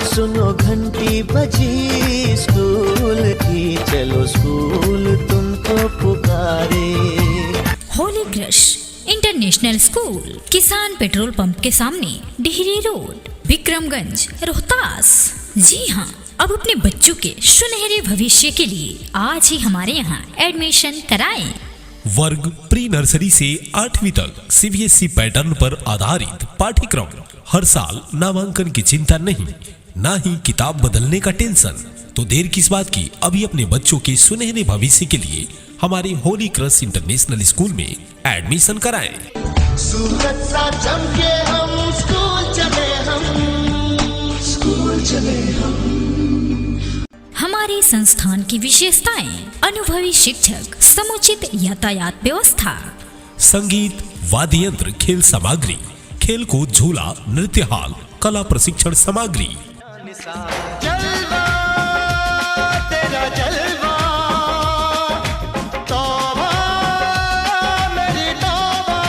सुनो घंटी बजी स्कूल की, चलो स्कूल तुमको पुकारे। होली क्रश इंटरनेशनल स्कूल, किसान पेट्रोल पंप के सामने, डिहरी रोड, विक्रमगंज, रोहतास। जी हाँ, अब अपने बच्चों के सुनहरे भविष्य के लिए आज ही हमारे यहाँ एडमिशन कराएं। वर्ग प्री नर्सरी से 8वीं तक CBSE पैटर्न पर आधारित पाठ्यक्रम। हर साल नामांकन की चिंता नहीं, ना ही किताब बदलने का टेंशन। तो देर किस बात की, अभी अपने बच्चों के सुनहरे भविष्य के लिए हमारे होली क्रश इंटरनेशनल स्कूल में एडमिशन कराएं। सूरज सा चमके हम स्कूल चले, हम स्कूल चले हम। हमारे संस्थान की विशेषताएं: अनुभवी शिक्षक, समुचित यातायात व्यवस्था, संगीत, वाद्य यंत्र, खेल सामग्री, खेल कूद, झूला, नृत्य हॉल, कला प्रशिक्षण सामग्री। जलवा तेरा जलवा, तौबा मेरी तौबा,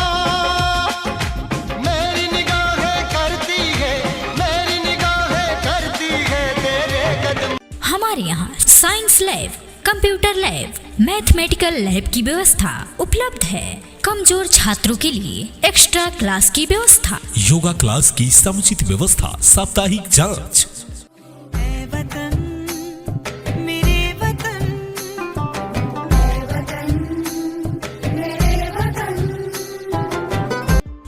मेरी निगाहें करती है, मेरी निगाहें करती है तेरे कदम। हमारे यहाँ science lab, computer lab, mathematical lab की व्यवस्था उपलब्ध है। कमजोर छात्रों के लिए एक्स्ट्रा क्लास की व्यवस्था, योगा क्लास की समुचित व्यवस्था, साप्ताहिक जांच।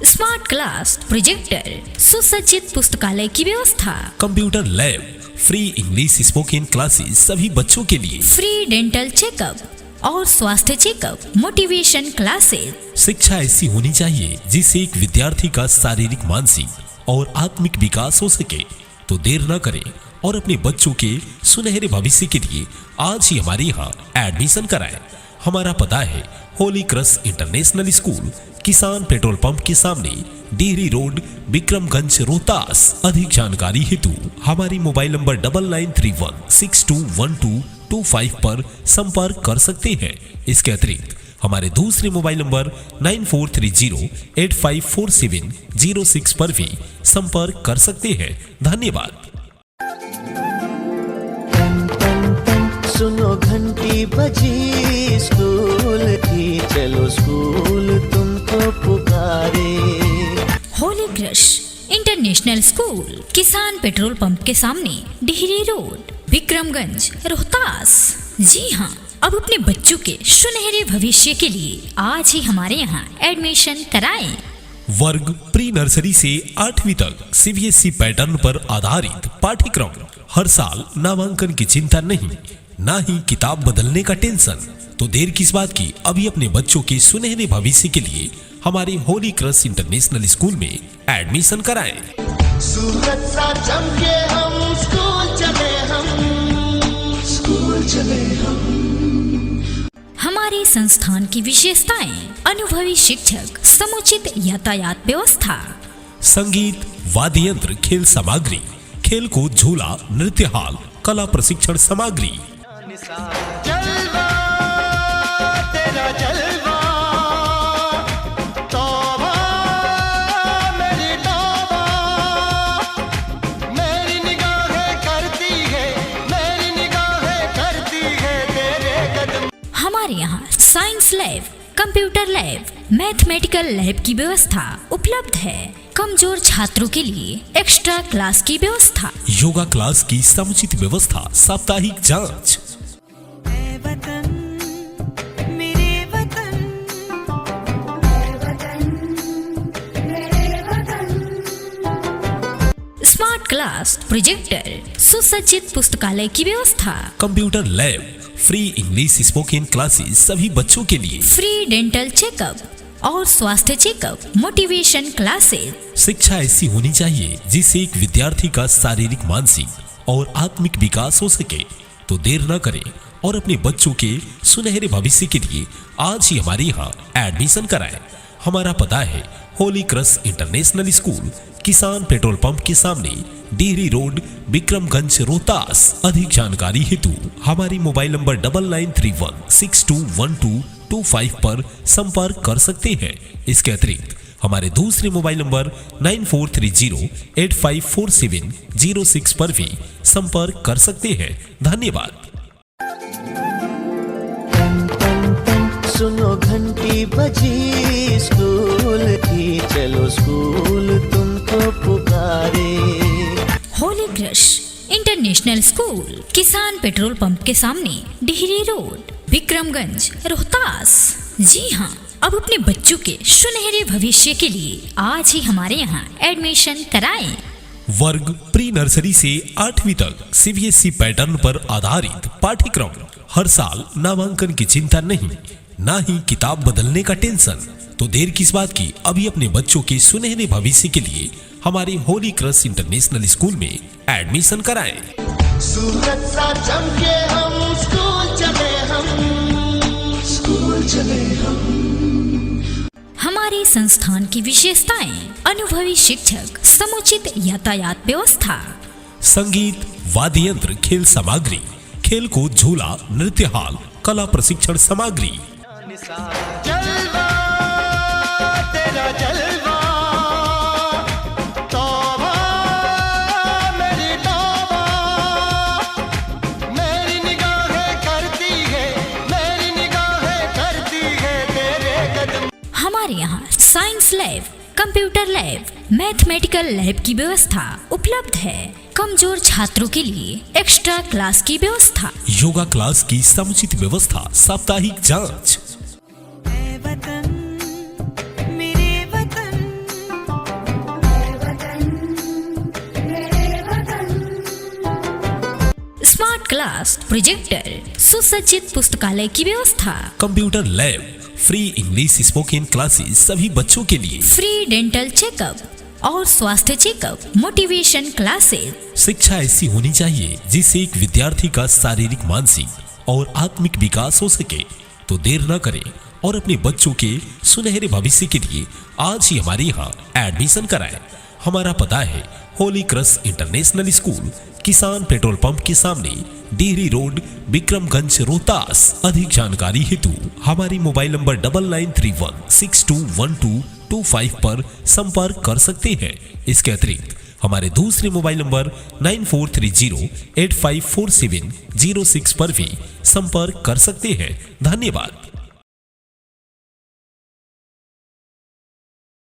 स्मार्ट क्लास, प्रोजेक्टर, सुसज्जित पुस्तकालय की व्यवस्था, computer lab, free English spoken classes सभी बच्चों के लिए, फ्री डेंटल चेकअप और स्वास्थ्य चेकअप, मोटिवेशन क्लासेस। शिक्षा ऐसी होनी चाहिए जिससे एक विद्यार्थी का शारीरिक, मानसिक और आत्मिक विकास हो सके। तो देर न करें और अपने बच्चों के सुनहरे भविष्य के लिए आज ही हमारे यहाँ एडमिशन कराएं। हमारा पता है होली क्रश इंटरनेशनल स्कूल, किसान पेट्रोल पंप के सामने, डिहरी रोड, विक्रमगंज, रोहतास। अधिक जानकारी हेतु हमारी मोबाइल नंबर 9931621225 पर संपर्क कर सकते हैं। इसके अतिरिक्त हमारे दूसरे मोबाइल नंबर 9430854706 पर भी संपर्क कर सकते हैं। धन्यवाद। सुनो घंटी बजी स्कूल की, चलो स्कूल तुमको पुकारे। होली क्रश इंटरनेशनल स्कूल, किसान पेट्रोल पंप के सामने, डिहरी रोड, विक्रमगंज, रोहतास। जी हाँ, अब अपने बच्चों के सुनहरे भविष्य के लिए आज ही हमारे यहाँ एडमिशन कराएं। वर्ग प्री नर्सरी से 8वीं तक CBSE पैटर्न पर आधारित पाठ्यक्रम। हर साल नामांकन की चिंता नहीं, ना ही किताब बदलने का टेंशन। तो देर किस बात की, अभी अपने बच्चों के सुनहरे भविष्य के लिए हमारे होली क्रश इंटरनेशनल स्कूल में एडमिशन कराएं। सूरज सा चमके हम स्कूल चले, हम स्कूल चले हम। हमारे संस्थान की विशेषताएं: अनुभवी शिक्षक, समुचित यातायात व्यवस्था, संगीत, वाद्य यंत्र, खेल सामग्री, खेल कूद, झूला, नृत्य हॉल, कला प्रशिक्षण सामग्री। जलवा तेरा जलवा, तौबा मेरी तौबा, मेरी निगाहें करती है, मेरी निगाहें करती है तेरे कदम। हमारे यहाँ science lab, computer lab, mathematical lab की व्यवस्था उपलब्ध है। कमजोर छात्रों के लिए एक्स्ट्रा क्लास की व्यवस्था, योगा क्लास की समुचित व्यवस्था, साप्ताहिक जांच। स्मार्ट क्लास, प्रोजेक्टर, सुसज्जित पुस्तकालय की व्यवस्था, computer lab, free English spoken classes सभी बच्चों के लिए, फ्री डेंटल चेकअप और स्वास्थ्य चेकअप, मोटिवेशन क्लासेस। शिक्षा ऐसी होनी चाहिए जिससे एक विद्यार्थी का शारीरिक, मानसिक और आत्मिक विकास हो सके। तो देर न करें और अपने बच्चों के सुनहरे भविष्य के लिए आज ही हमारे यहाँ एडमिशन कराएं। हमारा पता है होली क्रश इंटरनेशनल स्कूल, किसान पेट्रोल पंप के सामने, डिहरी रोड, विक्रमगंज, रोहतास। अधिक जानकारी हेतु हमारी मोबाइल नंबर 9931621225 पर संपर्क कर सकते हैं। इसके अतिरिक्त हमारे दूसरे मोबाइल नंबर 9430854706 पर भी संपर्क कर सकते हैं। धन्यवाद। सुनो घंटी बजी स्कूल की, चलो स्कूल तुमको पुकारे। होली क्रश इंटरनेशनल स्कूल, किसान पेट्रोल पंप के सामने, डिहरी रोड, विक्रमगंज, रोहतास। जी हाँ, अब अपने बच्चों के सुनहरे भविष्य के लिए आज ही हमारे यहाँ एडमिशन कराएं। वर्ग प्री नर्सरी से 8वीं तक CBSE पैटर्न पर आधारित पाठ्यक्रम। हर साल नामांकन की चिंता नहीं, ना ही किताब बदलने का टेंशन। तो देर किस बात की, अभी अपने बच्चों के सुनहरे भविष्य के लिए हमारे होली क्रश इंटरनेशनल स्कूल में एडमिशन कराएं। सूरज सा चमके हम स्कूल चले, हम स्कूल चले हम। हमारे संस्थान की विशेषताएं: अनुभवी शिक्षक, समुचित यातायात व्यवस्था, संगीत, वाद्य यंत्र, खेल सामग्री, खेल कूद, झूला, नृत्य हॉल, कला प्रशिक्षण सामग्री। जलवा तेरा जलवा, तौबा मेरी तौबा, मेरी निगाहें करती है, मेरी निगाहें करती है तेरे कदम। हमारे यहाँ science lab, computer lab, mathematical lab की व्यवस्था उपलब्ध है। कमजोर छात्रों के लिए एक्स्ट्रा क्लास की व्यवस्था, योगा क्लास की समुचित व्यवस्था, साप्ताहिक जांच। स्मार्ट क्लास, प्रोजेक्टर, सुसज्जित पुस्तकालय की व्यवस्था, computer lab, free English spoken classes सभी बच्चों के लिए, फ्री डेंटल चेकअप और स्वास्थ्य चेकअप, मोटिवेशन क्लासेस। शिक्षा ऐसी होनी चाहिए जिससे एक विद्यार्थी का शारीरिक, मानसिक और आत्मिक विकास हो सके। तो देर न करें और अपने बच्चों के सुनहरे भविष्य के लिए आज ही हमारे यहाँ एडमिशन कराएं। हमारा पता है होली क्रश इंटरनेशनल स्कूल, किसान पेट्रोल पंप के सामने, डिहरी रोड, विक्रमगंज, रोहतास। अधिक जानकारी हेतु हमारे मोबाइल नंबर 9931621225 पर संपर्क कर सकते हैं। इसके अतिरिक्त हमारे दूसरे मोबाइल नंबर 9430854706 पर भी संपर्क कर सकते हैं। धन्यवाद।